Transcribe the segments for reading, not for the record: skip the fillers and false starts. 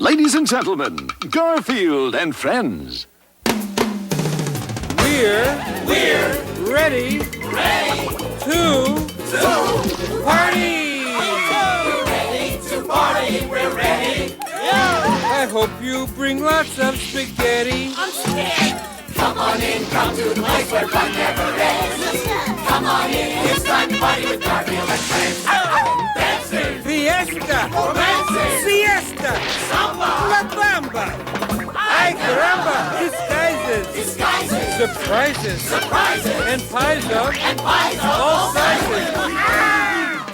Ladies and gentlemen, Garfield and friends. We're ready to party! We're ready to party, we're ready. I hope you bring lots of spaghetti. I'm scared. Come on in, come to the place where fun never ends. Come on in, it's time to party with Garfield and friends. Dancing, Fiesta! romancing, Siesta! samba, La Bamba! Ay caramba! Disguises! Surprises! And pies of all sizes!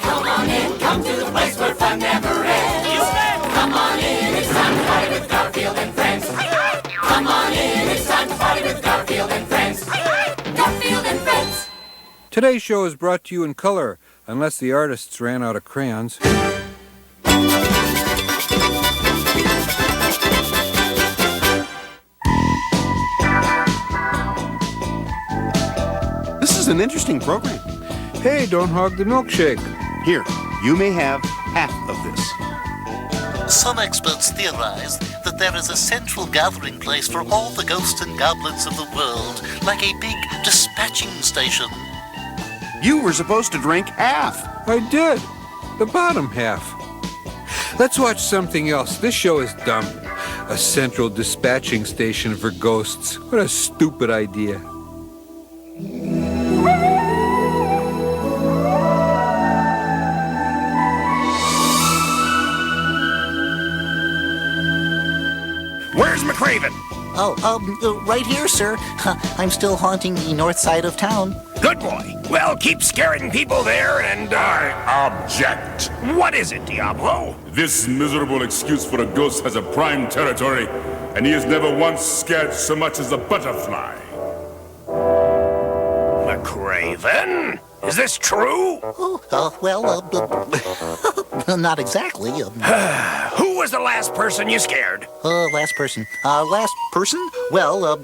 Come on in, come to the place where fun never ends. Come on in, it's time to party with Garfield and friends. Come on in, it's time to party with Garfield and friends. Garfield and friends. Today's show is brought to you in color, unless the artists ran out of crayons. This is an interesting program. Hey, don't hog the milkshake. Here, you may have half of this. Some experts theorize that there is a central gathering place for all the ghosts and goblins of the world, like a big dispatching station. You were supposed to drink half. I did. The bottom half. Let's watch something else. This show is dumb. A central dispatching station for ghosts. What a stupid idea. Where's McRaven? Right here, sir. I'm still haunting the north side of town. Good boy. Well, keep scaring people there and, I object. What is it, Diablo? This miserable excuse for a ghost has a prime territory, and he has never once scared so much as a butterfly. McRaven? Is this true? Not exactly. Who was the last person you scared? Last person. Last person? Well,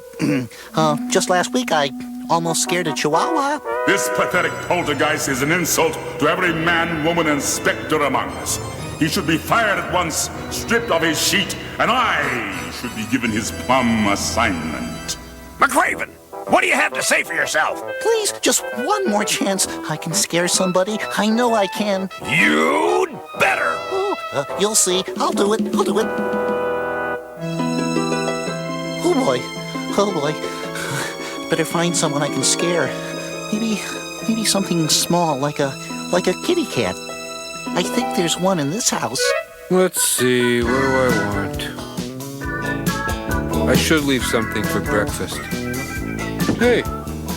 just last week I almost scared a chihuahua. This pathetic poltergeist is an insult to every man, woman, and specter among us. He should be fired at once, stripped of his sheet, and I should be given his plum assignment. McRaven, what do you have to say for yourself? Please, just one more chance. I can scare somebody. I know I can. You'd better. You'll see. I'll do it. Oh boy. Better find someone I can scare. Maybe something small like a kitty cat. I think there's one in this house. Let's see, what do I want? I should leave something for breakfast. Hey,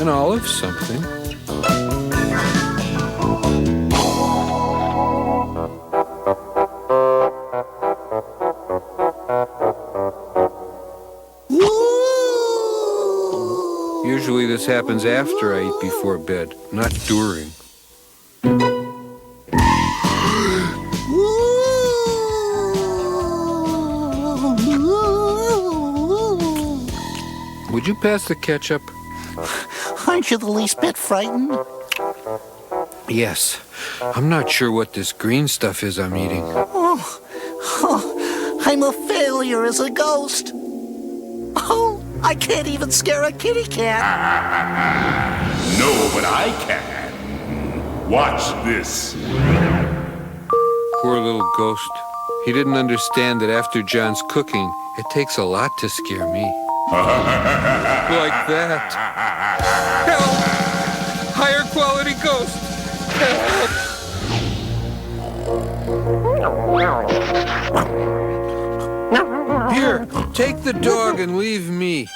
an olive something. Usually this happens after I eat before bed, not during. Would you pass the ketchup? Aren't you the least bit frightened? Yes. I'm not sure what this green stuff is I'm eating. I'm a failure as a ghost. Oh, I can't even scare a kitty cat. No, but I can. Watch this. Poor little ghost. He didn't understand that after John's cooking, it takes a lot to scare me. Like that. Help! Higher quality ghost! Help! Here, take the dog and leave me.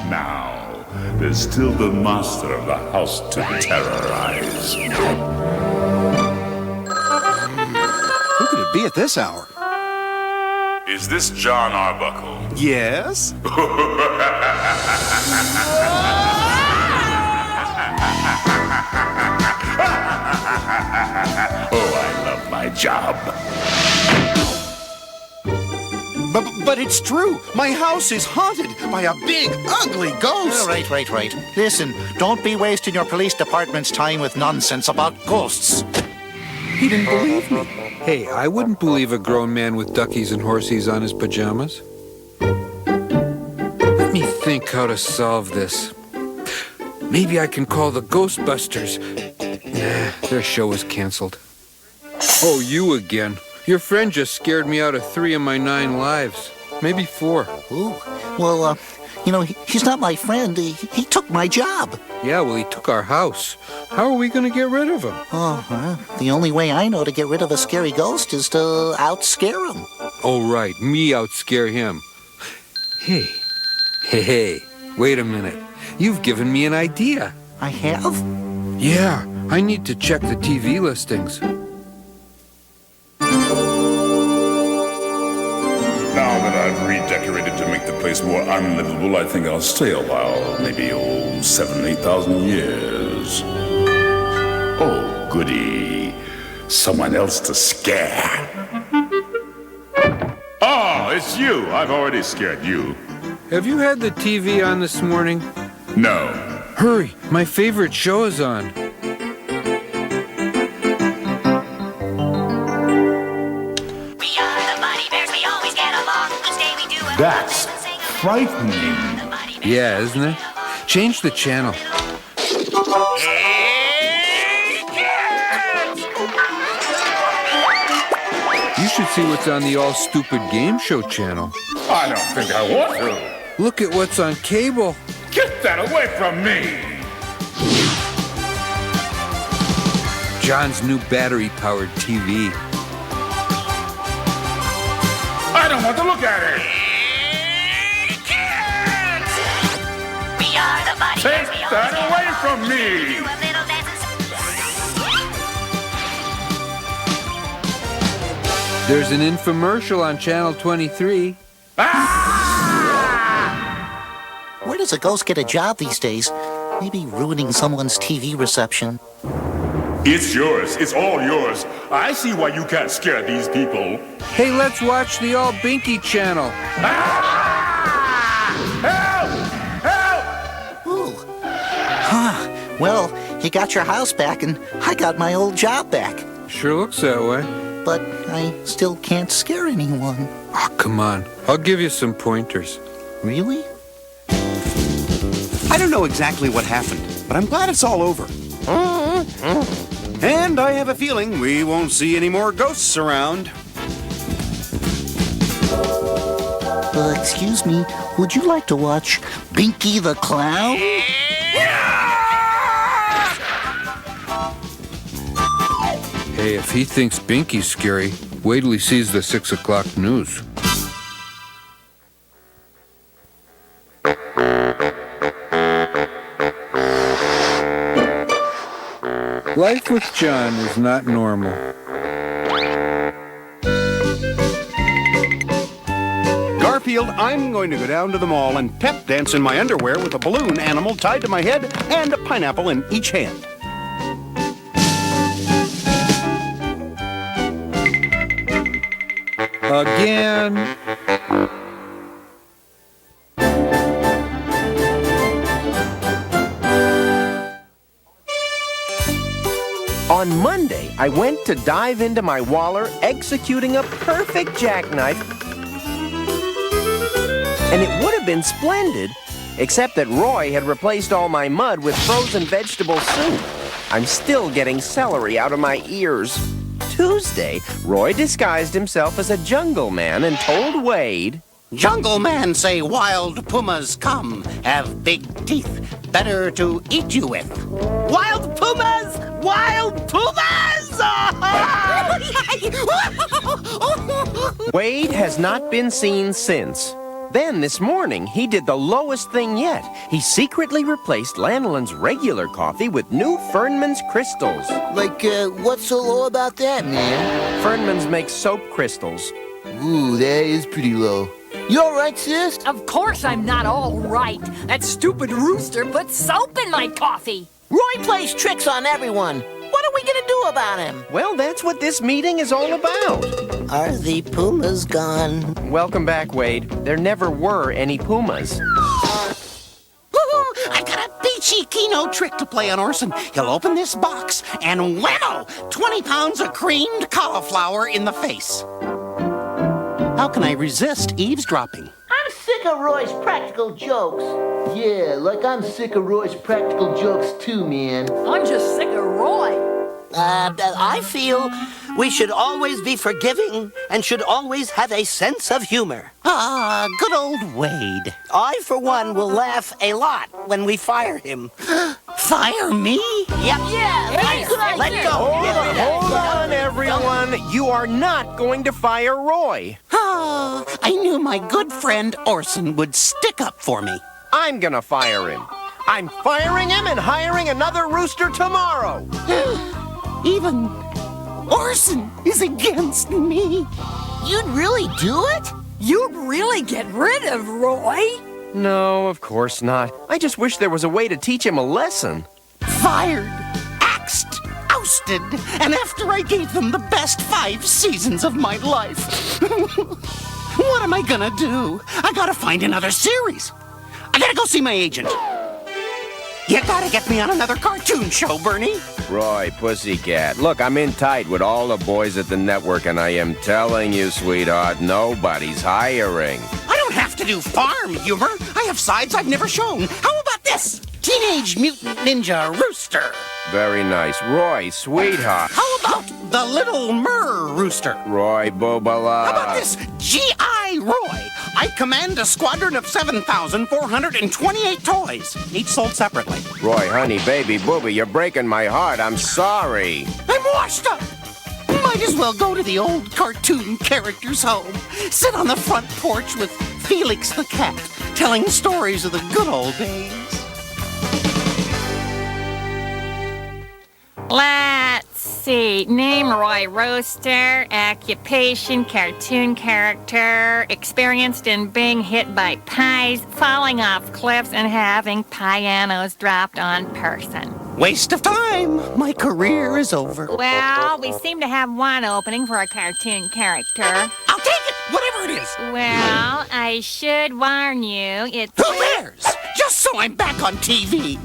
Now, there's still the master of the house to terrorize. Who could it be at this hour? Is this John Arbuckle? Yes? Oh, I love my job. But it's true. My house is haunted by a big, ugly ghost. Right. Listen, don't be wasting your police department's time with nonsense about ghosts. He didn't believe me. Hey, I wouldn't believe a grown man with duckies and horsies on his pajamas. Let me think how to solve this. Maybe I can call the Ghostbusters. Nah, their show is canceled. Oh, you again. Your friend just scared me out of 3 of my 9 lives. Maybe 4. Ooh, well, he's not my friend. He took my job. Yeah, well, he took our house. How are we going to get rid of him? The only way I know to get rid of a scary ghost is to outscare him. Oh, right, me outscare him. Hey, wait a minute. You've given me an idea. I have? Yeah, I need to check the TV listings. Now that I've redecorated to make the place more unlivable, I think I'll stay a while. Maybe, 7,000, 8,000 years. Oh, goody. Someone else to scare. Oh, it's you. I've already scared you. Have you had the TV on this morning? No. Hurry, my favorite show is on. That's frightening. Yeah, isn't it? Change the channel. You should see what's on the All Stupid Game Show channel. I don't think I want to. Look at what's on cable. Get that away from me! John's new battery-powered TV. I don't want to look at it! Take that away from me! There's an infomercial on Channel 23. Where does a ghost get a job these days? Maybe ruining someone's TV reception. It's yours. It's all yours. I see why you can't scare these people. Hey, let's watch the All Binky channel. Help! Help! Ooh. Well, you got your house back and I got my old job back. Sure looks that way. But I still can't scare anyone. Oh, come on. I'll give you some pointers. Really? I don't know exactly what happened, but I'm glad it's all over. And I have a feeling we won't see any more ghosts around. Excuse me, would you like to watch Binky the Clown? Hey, if he thinks Binky's scary, wait till he sees the 6 o'clock news. Life with John is not normal. Garfield, I'm going to go down to the mall and pep dance in my underwear with a balloon animal tied to my head and a pineapple in each hand. Again. On Monday, I went to dive into my waller, executing a perfect jackknife. And it would have been splendid, except that Roy had replaced all my mud with frozen vegetable soup. I'm still getting celery out of my ears. Tuesday, Roy disguised himself as a jungle man and told Wade, Jungle man say wild pumas come, have big teeth, better to eat you with. Wild pumas! Wild pumas! Wade has not been seen since. Then this morning, he did the lowest thing yet. He secretly replaced Lanolin's regular coffee with new Fernman's crystals. Like, what's so low about that, man? Fernman's makes soap crystals. Ooh, that is pretty low. You all right, sis? Of course I'm not all right. That stupid rooster put soap in my coffee. Roy plays tricks on everyone. What are we gonna do about him? Well, that's what this meeting is all about. Are the pumas gone? Welcome back, Wade. There never were any pumas. I got a beachy Keno trick to play on Orson. He'll open this box and whammo! 20 pounds of creamed cauliflower in the face. How can I resist eavesdropping? I'm sick of Roy's practical jokes. Yeah, like I'm sick of Roy's practical jokes too, man. I'm just sick of Roy. I feel we should always be forgiving and should always have a sense of humor. Ah, good old Wade. I, for one, will laugh a lot when we fire him. Fire me? Yep. Yeah, Let go. Hold on, everyone. You are not going to fire Roy. Ah, I knew my good friend Orson would stick up for me. I'm gonna fire him. I'm firing him and hiring another rooster tomorrow. Even Orson is against me. You'd really do it? You'd really get rid of Roy? No, of course not. I just wish there was a way to teach him a lesson. Fired, axed, ousted, and after I gave them the best 5 seasons of my life. What am I gonna do? I gotta find another series. I gotta go see my agent. You gotta get me on another cartoon show, Bernie. Roy, pussycat. Look, I'm in tight with all the boys at the network, and I am telling you, sweetheart, nobody's hiring. I don't have to do farm humor. I have sides I've never shown. How about this? Teenage Mutant Ninja Rooster. Very nice. Roy, sweetheart. How about the Little Mer Rooster? Roy, boobala. How about this? G.I. Roy. I command a squadron of 7,428 toys, each sold separately. Roy, honey, baby, booby, you're breaking my heart. I'm sorry. I'm washed up. Might as well go to the old cartoon character's home. Sit on the front porch with Felix the cat, telling stories of the good old days. Let's see. Name Roy Rooster. Occupation, cartoon character. Experienced in being hit by pies, falling off cliffs, and having pianos dropped on person. Waste of time. My career is over. Well, we seem to have one opening for a cartoon character. I'll take it, whatever it is. Well, I should warn you, it's... Who cares? Just so I'm back on TV.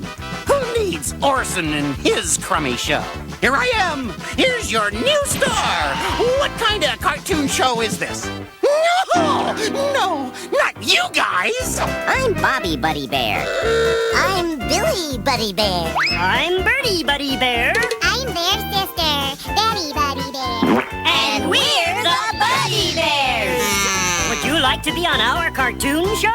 Who needs Orson and his crummy show? Here I am. Here's your new star. What kind of cartoon show is this? No, not you guys. I'm Bobby Buddy Bear. I'm Billy Buddy Bear. I'm Birdie Buddy Bear. I'm their sister, Betty Buddy Bear. And we're the Buddy Bears. Would you like to be on our cartoon show?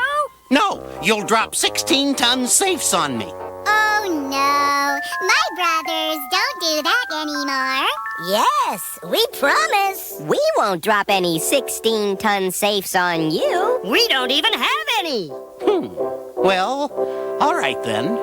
No, you'll drop 16-ton safes on me. Oh no, my brothers don't do that anymore. Yes, we promise. We won't drop any 16-ton safes on you. We don't even have any. Well, all right then.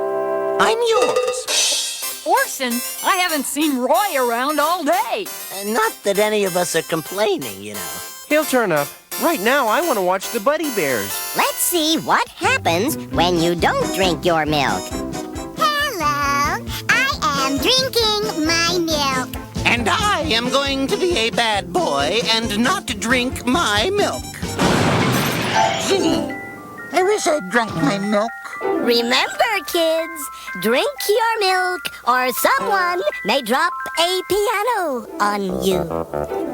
I'm yours. Orson, I haven't seen Roy around all day. Not that any of us are complaining, you know. He'll turn up. Right now, I want to watch the Buddy Bears. Let's see what happens when you don't drink your milk. Hello, I am drinking my milk. And I am going to be a bad boy and not drink my milk. Gee, I wish I'd drunk my milk. Remember, kids, drink your milk or someone may drop a piano on you.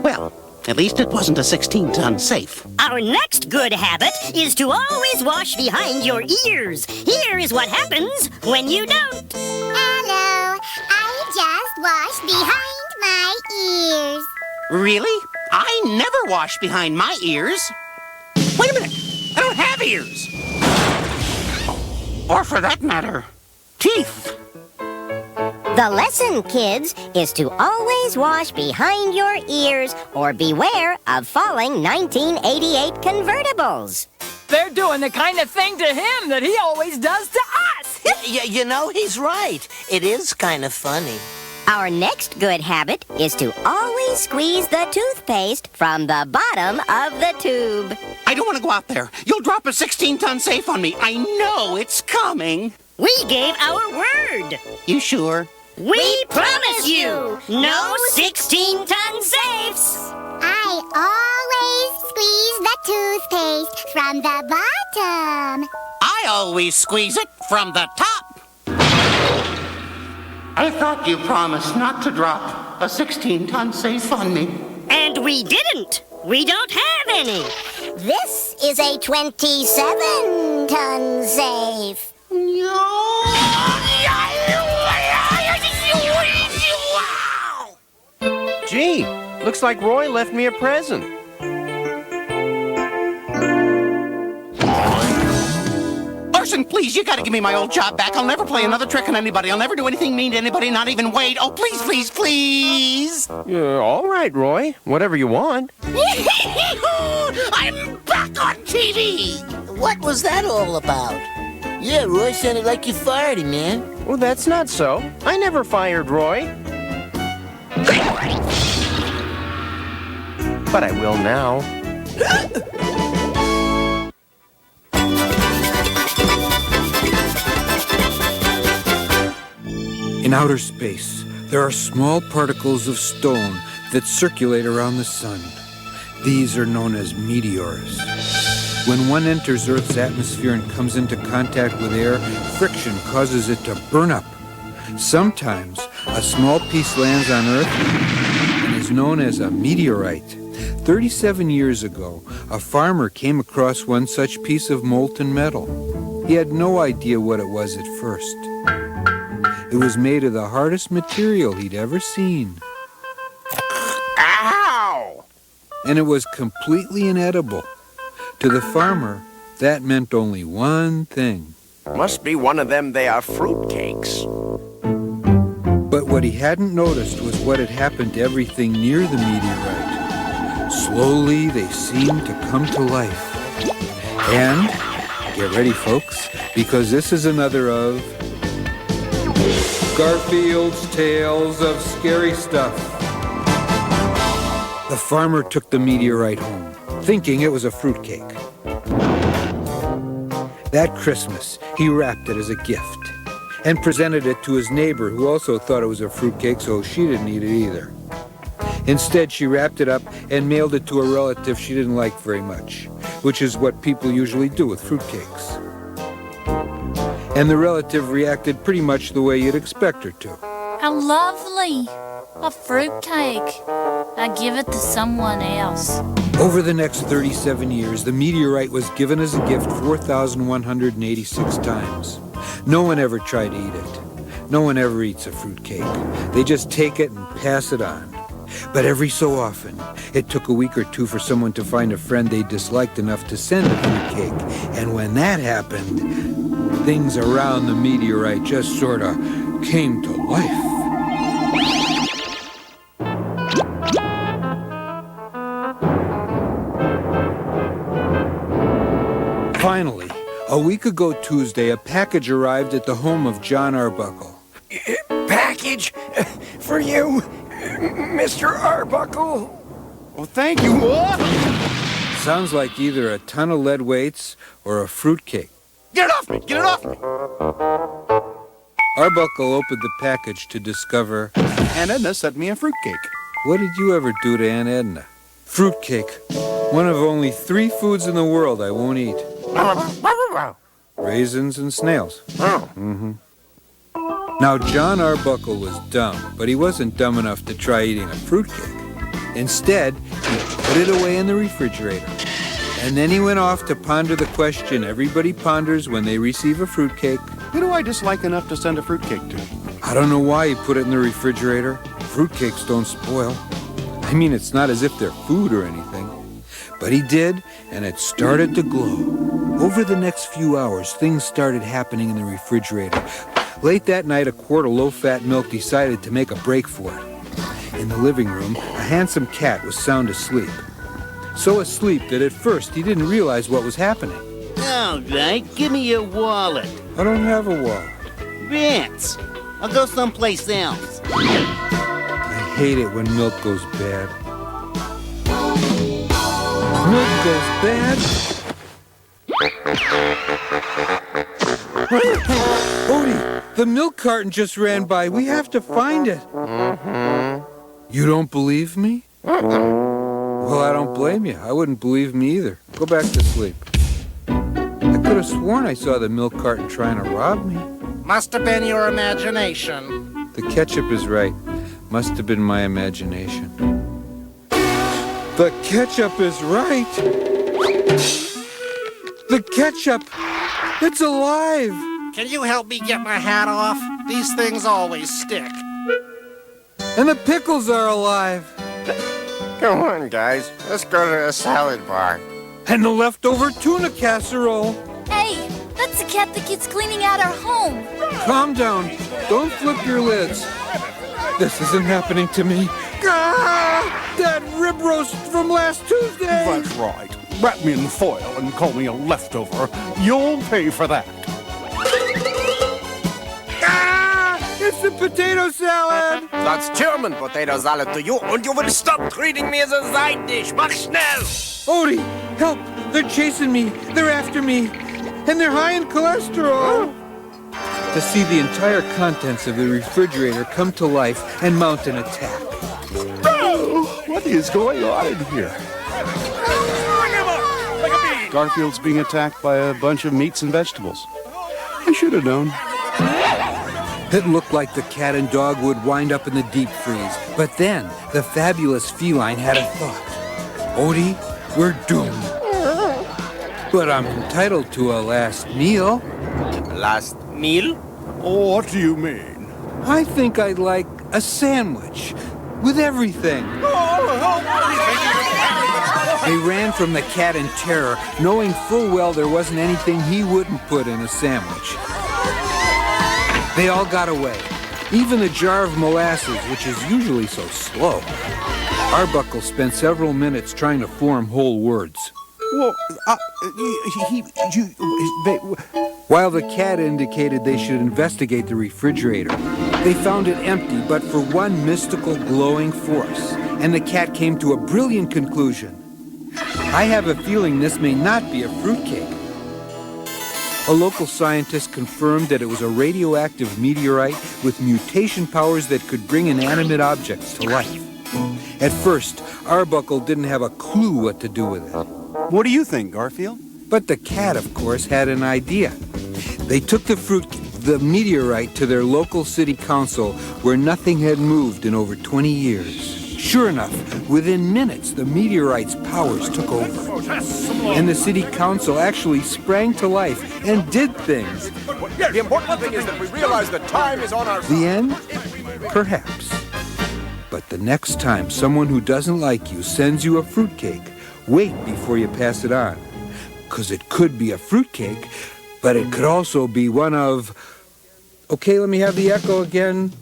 Well, at least it wasn't a 16-ton safe. Our next good habit is to always wash behind your ears. Here is what happens when you don't. Hello, I just washed behind my ears. Really? I never wash behind my ears. Wait a minute. I don't have ears. Or for that matter, teeth. The lesson, kids, is to always wash behind your ears or beware of falling 1988 convertibles. They're doing the kind of thing to him that he always does to us. You know, he's right. It is kind of funny. Our next good habit is to always squeeze the toothpaste from the bottom of the tube. I don't want to go out there. You'll drop a 16-ton safe on me. I know it's coming. We gave our word. You sure? We promise you, no 16-ton safes! I always squeeze the toothpaste from the bottom. I always squeeze it from the top. I thought you promised not to drop a 16-ton safe on me. And we didn't. We don't have any. This is a 27-ton safe. Gee, looks like Roy left me a present. Larson, please, you gotta give me my old job back. I'll never play another trick on anybody. I'll never do anything mean to anybody, not even Wade. Oh, please, please, please. All right, Roy. Whatever you want. I'm back on TV. What was that all about? Yeah, Roy sounded like you fired him, man. Well, that's not so. I never fired Roy. But I will now. In outer space, there are small particles of stone that circulate around the sun. These are known as meteors. When one enters Earth's atmosphere and comes into contact with air, friction causes it to burn up. Sometimes a small piece lands on Earth and is known as a meteorite. 37 years ago, a farmer came across one such piece of molten metal. He had no idea what it was at first. It was made of the hardest material he'd ever seen. Ow! And it was completely inedible. To the farmer, that meant only one thing. Must be one of them they are fruitcakes. But what he hadn't noticed was what had happened to everything near the meteorite. Slowly, they seemed to come to life. And, get ready, folks, because this is another of Garfield's Tales of Scary Stuff. The farmer took the meteorite home, thinking it was a fruitcake. That Christmas, he wrapped it as a gift and presented it to his neighbor, who also thought it was a fruitcake, so she didn't eat it either. Instead, she wrapped it up and mailed it to a relative she didn't like very much, which is what people usually do with fruitcakes. And the relative reacted pretty much the way you'd expect her to. How lovely! A fruitcake. I give it to someone else. Over the next 37 years, the meteorite was given as a gift 4,186 times. No one ever tried to eat it. No one ever eats a fruitcake. They just take it and pass it on. But every so often, it took a week or two for someone to find a friend they disliked enough to send a fruitcake. And when that happened, things around the meteorite just sort of came to life. Finally, a week ago Tuesday, a package arrived at the home of John Arbuckle. Package for you, Mr. Arbuckle. Well, thank you. Sounds like either a ton of lead weights or a fruitcake. Get it off me! Get it off me! Arbuckle opened the package to discover Aunt Edna sent me a fruitcake. What did you ever do to Aunt Edna? Fruitcake. One of only 3 foods in the world I won't eat. Raisins and snails. Now, John Arbuckle was dumb, but he wasn't dumb enough to try eating a fruitcake. Instead, he put it away in the refrigerator. And then he went off to ponder the question everybody ponders when they receive a fruitcake. Who do I dislike enough to send a fruitcake to? I don't know why he put it in the refrigerator. Fruitcakes don't spoil. I mean, it's not as if they're food or anything. But he did, and it started to glow. Over the next few hours, things started happening in the refrigerator. Late that night, a quart of low-fat milk decided to make a break for it. In the living room, a handsome cat was sound asleep. So asleep that at first he didn't realize what was happening. All right, give me your wallet. I don't have a wallet. Vince, I'll go someplace else. I hate it when milk goes bad. Milk goes bad? Odie, the milk carton just ran by. We have to find it. You don't believe me? Well, I don't blame you. I wouldn't believe me either. Go back to sleep. I could have sworn I saw the milk carton trying to rob me. Must have been your imagination. The ketchup is right. Must have been my imagination. The ketchup is right. The ketchup, it's alive. Can you help me get my hat off? These things always stick. And the pickles are alive. Come on, guys. Let's go to the salad bar. And the leftover tuna casserole. Hey, that's the cat that keeps cleaning out our home. Calm down. Don't flip your lids. This isn't happening to me. Ah! That rib roast from last Tuesday. That's right. Wrap me in foil and call me a leftover. You'll pay for that. It's the potato salad! That's German potato salad to you, and you will stop treating me as a side dish. Mach schnell! Odie, help! They're chasing me. They're after me. And they're high in cholesterol. To see the entire contents of the refrigerator come to life and mount an attack. Oh, what is going on in here? Garfield's being attacked by a bunch of meats and vegetables. I should have known. It looked like the cat and dog would wind up in the deep freeze. But then, the fabulous feline had a thought. Odie, we're doomed. But I'm entitled to a last meal. Last meal? What do you mean? I think I'd like a sandwich with everything. They ran from the cat in terror, knowing full well there wasn't anything he wouldn't put in a sandwich. They all got away, even the jar of molasses, which is usually so slow. Arbuckle spent several minutes trying to form whole words. Well, While the cat indicated they should investigate the refrigerator, they found it empty but for one mystical glowing force, and the cat came to a brilliant conclusion. I have a feeling this may not be a fruitcake. A local scientist confirmed that it was a radioactive meteorite with mutation powers that could bring inanimate objects to life. At first, Arbuckle didn't have a clue what to do with it. What do you think, Garfield? But the cat, of course, had an idea. They took the meteorite to their local city council where nothing had moved in over 20 years. Sure enough, within minutes, the meteorite's powers took over. And the city council actually sprang to life and did things. The important thing is that we realize that time is on our side. The end? Perhaps. But the next time someone who doesn't like you sends you a fruitcake, wait before you pass it on. 'Cause it could be a fruitcake, but it could also be one of... Okay, let me have the echo again.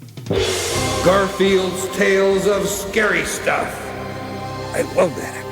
Garfield's Tales of Scary Stuff. I love that.